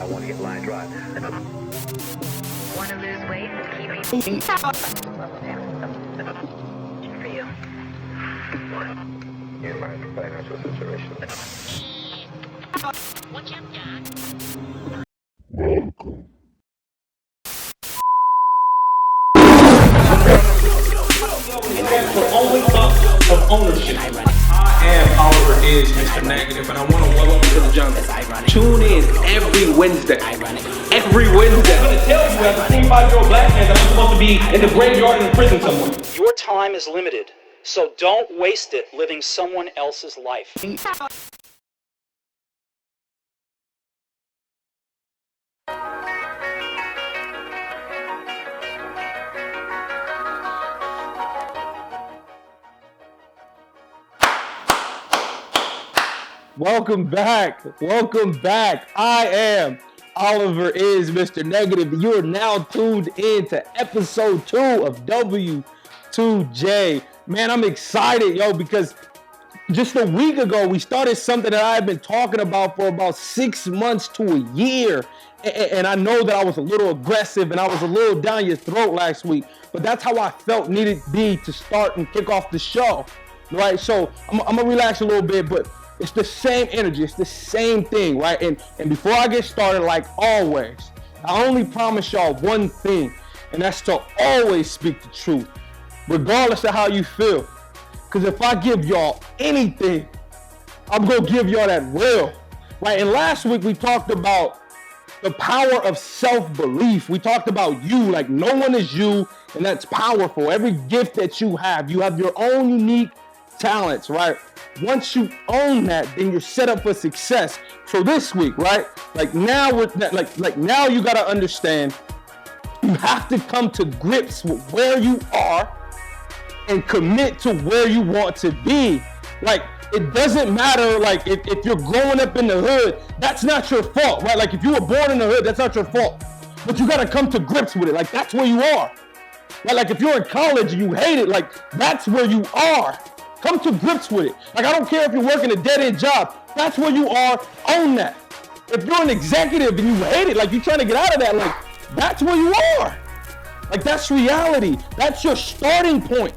want to get line drive. Want to lose weight? Keep eating. For you. You're in my financial situation. What you got? The only thought of ownership. I am Oliver is Mr. Negative, and I want to welcome you to the jungle. Tune in every Wednesday. Every Wednesday. I'm going to tell you as a 25-year-old black man that I'm supposed to be in the graveyard in prison somewhere. Your time is limited, so don't waste it living someone else's life. Welcome back. I am Oliver is Mr. Negative. You are now tuned in to episode 2 of W2J. Man, I'm excited, because just a week ago, we started something that I've been talking about for about 6 months to a year. And I know that I was a little aggressive and I was a little down your throat last week, but that's how I felt needed to be to start and kick off the show, right? So I'm gonna relax a little bit, but it's the same energy. It's the same thing, right? And before I get started, like always, I only promise y'all one thing, and that's to always speak the truth, regardless of how you feel. Because if I give y'all anything, I'm going to give y'all that real, right? And last week, we talked about the power of self-belief. We talked about you, like no one is you, and that's powerful. Every gift that you have your own unique talents, right? Once you own that, then you're set up for success. So this week, right? Like now now you gotta understand, you have to come to grips with where you are and commit to where you want to be. Like it doesn't matter, like if you're growing up in the hood, that's not your fault, right? Like if you were born in the hood, that's not your fault. But you gotta come to grips with it. Like that's where you are. Right? Like if you're in college and you hate it, like that's where you are. Come to grips with it. Like, I don't care if you're working a dead-end job. That's where you are. Own that. If you're an executive and you hate it, like you're trying to get out of that, like, that's where you are. Like, that's reality. That's your starting point.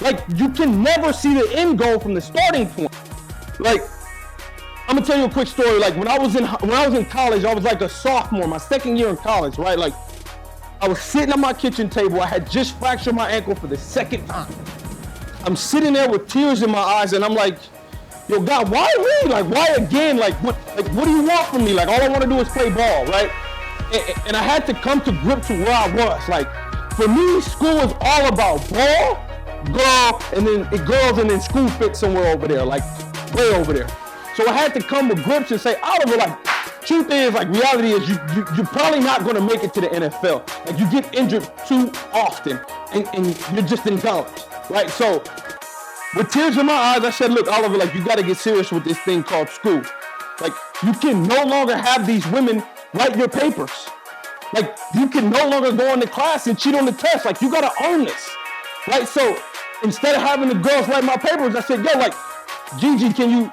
Like, you can never see the end goal from the starting point. Like, I'm gonna tell you a quick story. Like, when I was in college, I was like a sophomore, my second year in college, right? Like, I was sitting at my kitchen table. I had just fractured my ankle for the second time. I'm sitting there with tears in my eyes, and I'm like, yo, God, why me? Like, why again? Like, what do you want from me? Like, all I want to do is play ball, right? And I had to come to grips with where I was. Like, for me, school was all about ball, girls, and then school fit somewhere over there, like way over there. So I had to come to grips and say, Oliver, like, truth is, like, reality is you're probably not going to make it to the NFL. Like, you get injured too often, and you're just in college. Right, so with tears in my eyes, I said, look, Oliver, like, you got to get serious with this thing called school. Like, you can no longer have these women write your papers. Like, you can no longer go into class and cheat on the test. Like, you got to own this, right? So instead of having the girls write my papers, I said, yo, like, Gigi, can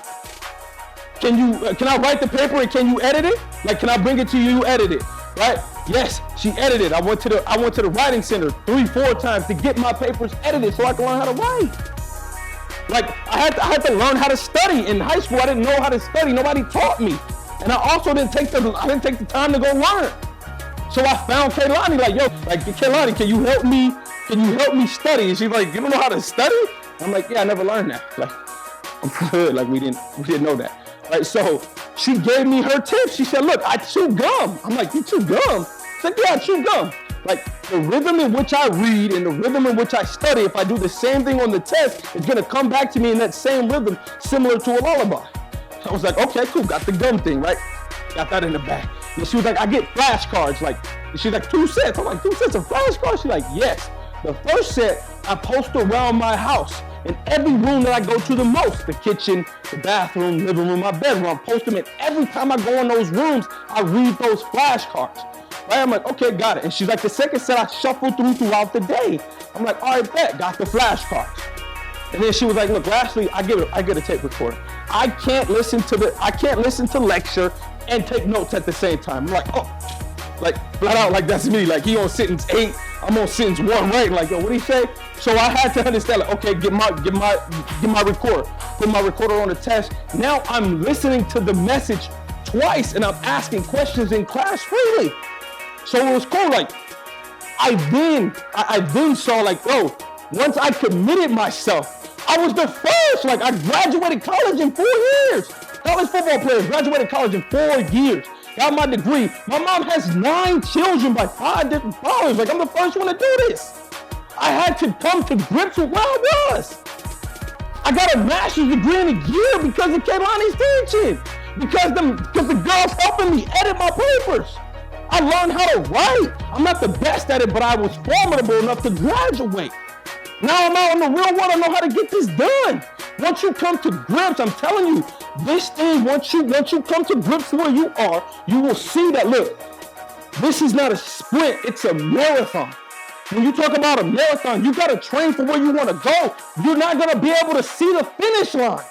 I write the paper and can you edit it? Like, can I bring it to you, you edit it, right? Yes, she edited. I went to the writing center 3-4 times to get my papers edited so I can learn how to write. Like I had to learn how to study. In high school, I didn't know how to study. Nobody taught me. And I also didn't take the time to go learn. So I found Kaylani, like, yo, like, Kaylani, can you help me study? And she's like, you don't know how to study? I'm like, yeah, I never learned that. Like, I'm good. Like we didn't know that. Right, so she gave me her tips. She said, look, I chew gum. I'm like, you chew gum? She's like, yeah, I chew gum. Like, the rhythm in which I read and the rhythm in which I study, if I do the same thing on the test, it's going to come back to me in that same rhythm, similar to a lullaby. I was like, okay, cool, got the gum thing, right? Got that in the bag. And she was like, I get flashcards. Like, she's like, 2 sets. I'm like, 2 sets of flashcards? She's like, yes. The first set, I post around my house. In every room that I go to the most, the kitchen, the bathroom, living room, my bedroom, I post them in. Every time I go in those rooms, I read those flashcards. Right? I'm like, okay, got it. And she's like, the second set I shuffle throughout the day. I'm like, all right, bet, got the flashcards. And then she was like, look, lastly, I get a tape recorder. I can't listen to lecture and take notes at the same time. I'm like, oh, like flat out, like that's me. Like he on sentence 8, I'm on sentence 1, right? Like, yo, what he say? So I had to understand, like, okay, get my recorder, put my recorder on the test. Now I'm listening to the message twice, and I'm asking questions in class freely. So it was cool. Like I then saw, like, yo, once I committed myself, I was the first. Like I graduated college in 4 years. College football players graduated college in 4 years. Got my degree. My mom has 9 children by 5 different fathers. Like I'm the first one to do this. I had to come to grips with where I was. I got a master's degree in a year because of Kaylani's teaching. Because the girls helping me edit my papers. I learned how to write. I'm not the best at it, but I was formidable enough to graduate. Now I'm out in the real world. I know how to get this done. Once you come to grips, I'm telling you, this thing, once you come to grips where you are, you will see that, look, this is not a sprint, it's a marathon. When you talk about a marathon, you got to train for where you want to go. You're not going to be able to see the finish line.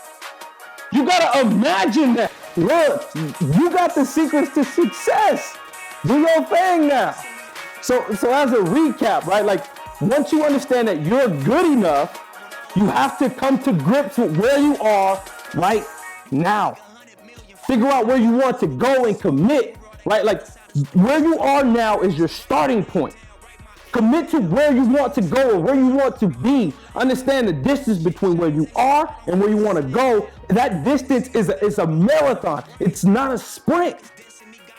You got to imagine that. Look, you got the secrets to success. Do your thing now. So as a recap, right? Like once you understand that you're good enough, you have to come to grips with where you are right now. Figure out where you want to go and commit, right? Like where you are now is your starting point. Commit to where you want to go or where you want to be. Understand the distance between where you are and where you want to go. That distance is a marathon. It's not a sprint.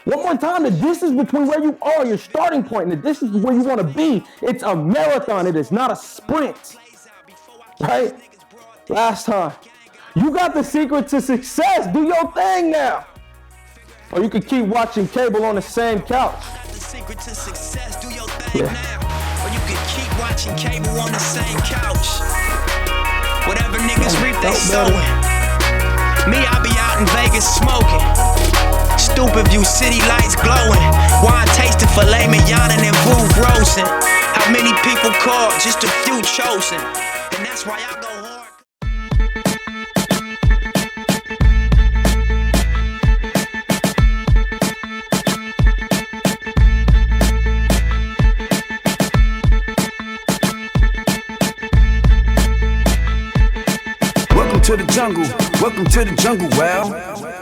One more time, the distance between where you are, your starting point, and the distance where you want to be, it's a marathon. It is not a sprint. Right? Last time. You got the secret to success. Do your thing now. Or you could keep watching cable on the same couch. The secret to success, do your thing now. Or you could keep watching cable on the same couch. Whatever niggas reap, they sowing. Me, I be out in Vegas smoking. Stupid view, city lights glowing. Wine tasting filet mignon and Vouv roasting. How many people called? Just a few chosen. And that's why I go hard. Welcome to the jungle, well.